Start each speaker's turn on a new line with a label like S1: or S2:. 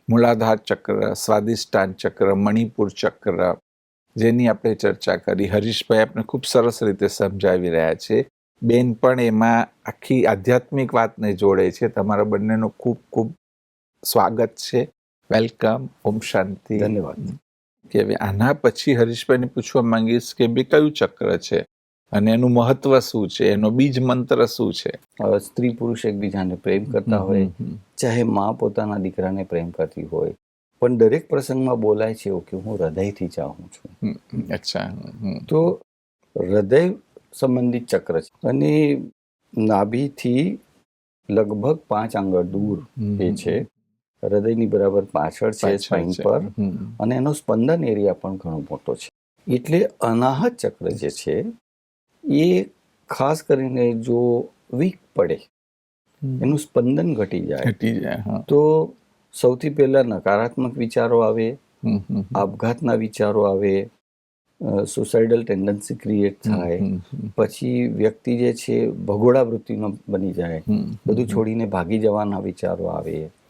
S1: મૂલાધાર ચક્ર, સ્વાદિષ્ટાન ચક્ર, મણિપુર ચક્ર, જેની આપણે ચર્ચા કરી. હરીશભાઈ આપણે ખૂબ સરસ રીતે સમજાવી રહ્યા છે. બેન પણ એમાં આખી આધ્યાત્મિક વાતને જોડે છે. તમારા બંનેનું ખૂબ ખૂબ સ્વાગત છે. વેલકમ. ઓમ શાંતિ.
S2: ધન્યવાદ.
S1: કે હવે આના પછી હરીશભાઈને પૂછવા માંગીશ કે બે કયું ચક્ર છે અને એનું મહત્વ શું છે, એનો બીજ મંત્ર શું છે?
S2: સ્ત્રી પુરુષ એકબીજાને પ્રેમ કરતા હોય, ચાહે માં પોતાના દીકરાને પ્રેમ કરતી હોય, પણ દરેક પ્રસંગમાં બોલાય છે એવું કે હું હૃદયથી ચાહું છું.
S1: અચ્છા.
S2: તો હૃદય સંબંધિત ચક્ર છે અને નાભીથી લગભગ 5 આંગળ દૂર એ છે. હૃદયની બરાબર પાછળ છે, સ્પાઇન પર, અને એનો સ્પંદન એરિયા પણ ઘણો મોટો છે. એટલે અનાહત ચક્ર જે છે એ ખાસ કરીને જો વીક પડે, એનું સ્પંદન ઘટી જાય તો સૌથી પહેલા નકારાત્મક વિચારો આવે, આપઘાતના વિચારો આવે, સુસાઇડલ ટેન્ડન્સી ક્રિએટ થાય, પછી વ્યક્તિ જે છે ભગોડા વૃત્તિનો બની જાય, બધું છોડીને ભાગી જવાના વિચારો આવે,